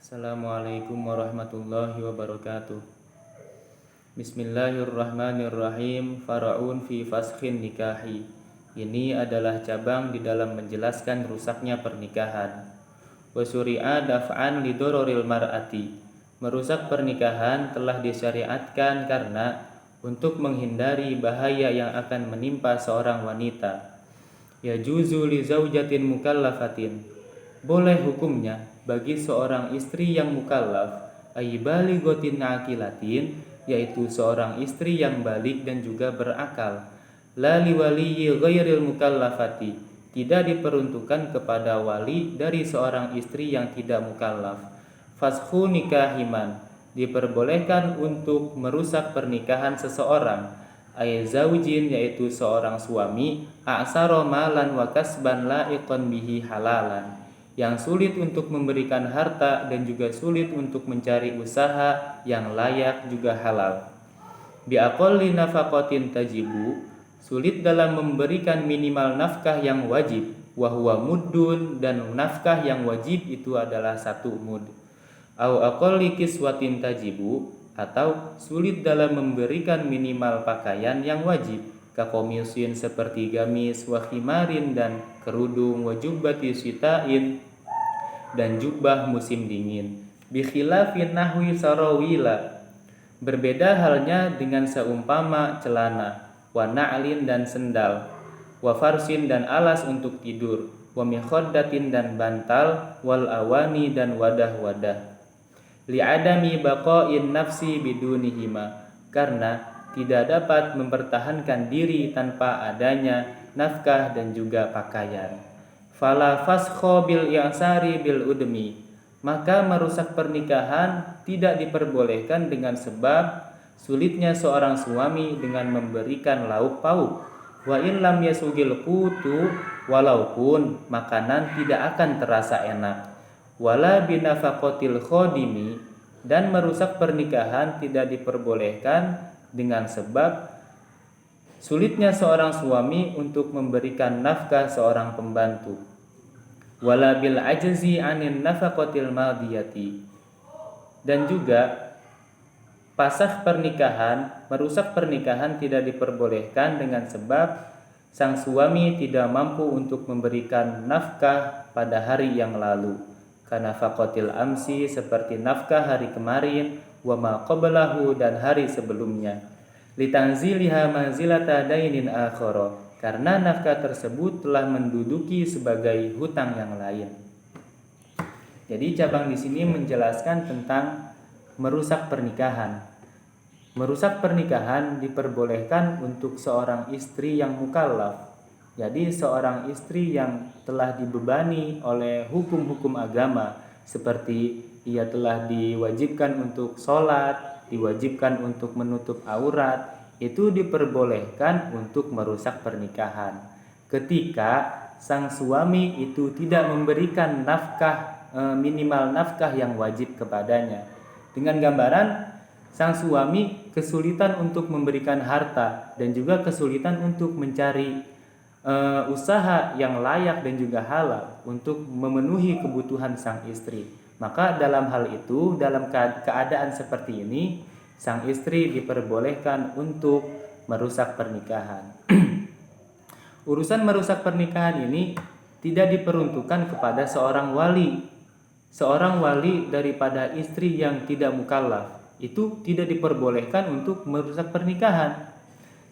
Assalamualaikum warahmatullahi wabarakatuh. Bismillahirrahmanirrahim. Fara'un fi faskhin nikahi. Ini adalah cabang di dalam menjelaskan rusaknya pernikahan. Wa syuri'a daf'an lidororil mar'ati. Merusak pernikahan telah disyariatkan karena untuk menghindari bahaya yang akan menimpa seorang wanita. Yajuzu li zaujatin mukallafatin. Boleh hukumnya bagi seorang istri yang mukallaf, ay balighatin aqilatin, yaitu seorang istri yang balik dan juga berakal. La liwaliyyi ghairil mukallafati, tidak diperuntukkan kepada wali dari seorang istri yang tidak mukallaf. Faskhu nikahiman, diperbolehkan untuk merusak pernikahan seseorang, ay zaujin, yaitu seorang suami, a'saro malan wa kasban la'iqan bihi halalan, yang sulit untuk memberikan harta dan juga sulit untuk mencari usaha yang layak juga halal. Bi aqalli nafaqatin tajibu, sulit dalam memberikan minimal nafkah yang wajib, wa huwa muddun, dan nafkah yang wajib itu adalah 1 mud. Au aqalli kiswatin tajibu, atau sulit dalam memberikan minimal pakaian yang wajib, kakomisin seperti gamis, wa khimarin dan kerudung, wa jubbati sitain dan jubah musim dingin. Bi khilafin nahwi sarawila, berbeda halnya dengan seumpama celana, wa na'lin dan sendal, wa farsin dan alas untuk tidur, wa mikhaddatin dan bantal, wal awani dan wadah-wadah. Li adami baqa'in nafsi bidunihima, karena tidak dapat mempertahankan diri tanpa adanya nafkah dan juga pakaian. Fala faskho bil i'sari bil udmi, maka merusak pernikahan tidak diperbolehkan dengan sebab sulitnya seorang suami dengan memberikan lauk pauk. Wa in lam yasugil qutu, walaupun makanan tidak akan terasa enak. Wala binafaqatil khodimi, dan merusak pernikahan tidak diperbolehkan dengan sebab sulitnya seorang suami untuk memberikan nafkah seorang pembantu. Wala bil ajzi anin nafaqatil madiyati, dan juga pasah pernikahan, merusak pernikahan tidak diperbolehkan dengan sebab sang suami tidak mampu untuk memberikan nafkah pada hari yang lalu, karena nafaqatil amsi, seperti nafkah hari kemarin, wa ma qablahu, dan hari sebelumnya. Litanziliha manzilata dainin akhara, karena nafkah tersebut telah menduduki sebagai hutang yang lain. Jadi cabang di sini menjelaskan tentang merusak pernikahan. Merusak pernikahan diperbolehkan untuk seorang istri yang mukallaf. Jadi seorang istri yang telah dibebani oleh hukum-hukum agama, seperti ia telah diwajibkan untuk sholat, diwajibkan untuk menutup aurat, itu diperbolehkan untuk merusak pernikahan. Ketika sang suami itu tidak memberikan nafkah, minimal nafkah yang wajib kepadanya. Dengan gambaran, sang suami kesulitan untuk memberikan harta dan juga kesulitan untuk mencari usaha yang layak dan juga halal untuk memenuhi kebutuhan sang istri. Maka dalam hal itu, dalam keadaan seperti ini, sang istri diperbolehkan untuk merusak pernikahan. Urusan merusak pernikahan ini tidak diperuntukkan kepada seorang wali. Seorang wali daripada istri yang tidak mukallaf itu tidak diperbolehkan untuk merusak pernikahan,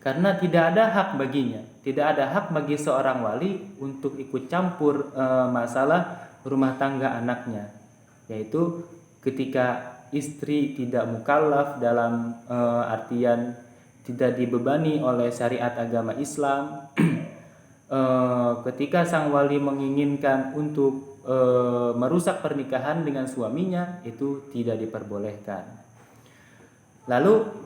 karena tidak ada hak baginya. Tidak ada hak bagi seorang wali untuk ikut campur masalah rumah tangga anaknya, yaitu ketika istri tidak mukallaf dalam artian tidak dibebani oleh syariat agama Islam. Ketika sang wali menginginkan untuk merusak pernikahan dengan suaminya, itu tidak diperbolehkan. Lalu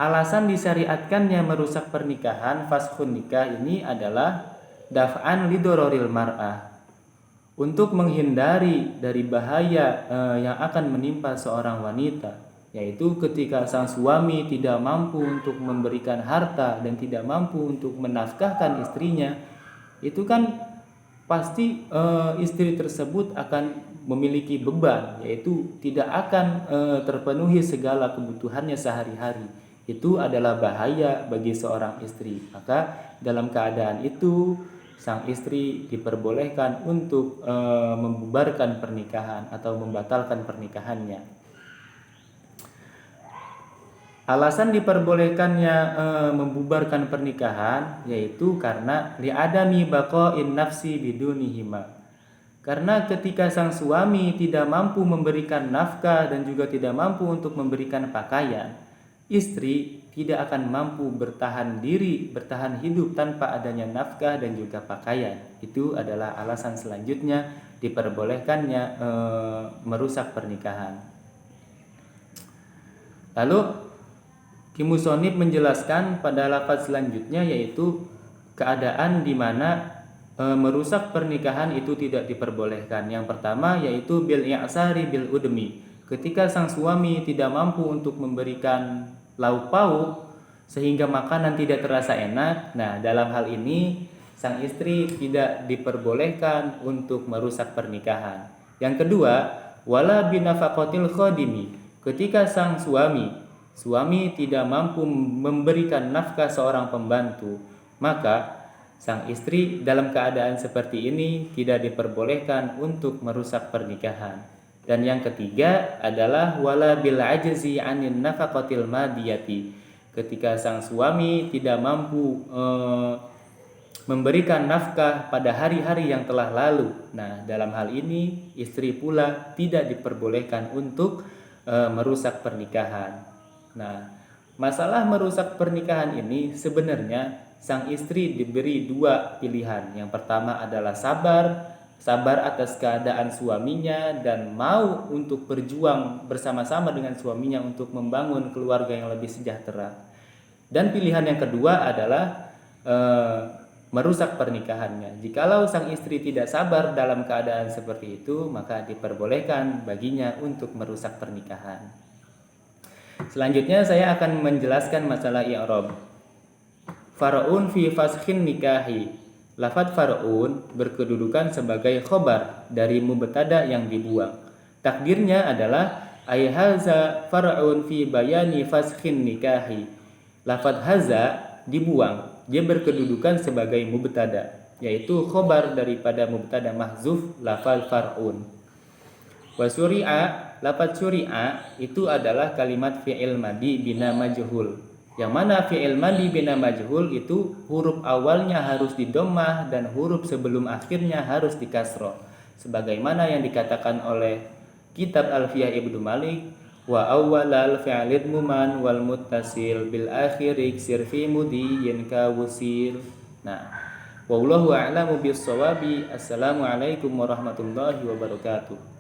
alasan disyariatkannya merusak pernikahan, faskhun nikah, ini adalah daf'an lidororil mar'ah, untuk menghindari dari bahaya yang akan menimpa seorang wanita, yaitu ketika sang suami tidak mampu untuk memberikan harta dan tidak mampu untuk menafkahkan istrinya, itu kan pasti istri tersebut akan memiliki beban, yaitu tidak akan terpenuhi segala kebutuhannya sehari-hari. Itu adalah bahaya bagi seorang istri. Maka dalam keadaan itu sang istri diperbolehkan untuk membubarkan pernikahan atau membatalkan pernikahannya. Alasan diperbolehkannya membubarkan pernikahan yaitu karena li'adami baqa'in nafsi bidunihima. Karena ketika sang suami tidak mampu memberikan nafkah dan juga tidak mampu untuk memberikan pakaian, istri tidak akan mampu bertahan diri, bertahan hidup tanpa adanya nafkah dan juga pakaian. Itu adalah alasan selanjutnya diperbolehkannya merusak pernikahan. Lalu Kimusonib menjelaskan pada lafaz selanjutnya, yaitu keadaan di mana merusak pernikahan itu tidak diperbolehkan. Yang pertama yaitu bil i'sari bil udmi. Ketika sang suami tidak mampu untuk memberikan lauk pauk sehingga makanan tidak terasa enak, nah dalam hal ini sang istri tidak diperbolehkan untuk merusak pernikahan. Yang kedua, wala binafaqatil khadimi. Ketika sang suami tidak mampu memberikan nafkah seorang pembantu, maka sang istri dalam keadaan seperti ini tidak diperbolehkan untuk merusak pernikahan. Dan yang ketiga adalah wala bil ajzi 'anin nafaqatil madiyati. Ketika sang suami tidak mampu memberikan nafkah pada hari-hari yang telah lalu. Nah, dalam hal ini istri pula tidak diperbolehkan untuk merusak pernikahan. Nah, masalah merusak pernikahan ini sebenarnya sang istri diberi dua pilihan. Yang pertama adalah sabar atas keadaan suaminya dan mau untuk berjuang bersama-sama dengan suaminya untuk membangun keluarga yang lebih sejahtera. Dan pilihan yang kedua adalah merusak pernikahannya. Jikalau sang istri tidak sabar dalam keadaan seperti itu, maka diperbolehkan baginya untuk merusak pernikahan. Selanjutnya saya akan menjelaskan masalah i'rab. Far'un fi faskhin nikahi. Lafadz far'un berkedudukan sebagai khobar dari mubtada yang dibuang. Takdirnya adalah ay haza far'un fi bayani faskhin nikahi. Lafadz haza dibuang, dia berkedudukan sebagai mubtada, yaitu khobar daripada mubtada mahzuf lafadz far'un. Wa syuri'a, lafadz syuri'a itu adalah kalimat fi'il madi bina majhul. Yang mana fi'il madi bina majhul itu huruf awalnya harus didommah dan huruf sebelum akhirnya harus dikasroh. Sebagaimana yang dikatakan oleh kitab Alfiyah Ibnu Malik, wa awwalal fi'lid muman wal muttasil bil akhiri iksir fi mudiyyin ka wusir. Nah, wallahu a'lamu bis shawabi. Assalamualaikum warahmatullahi wabarakatuh.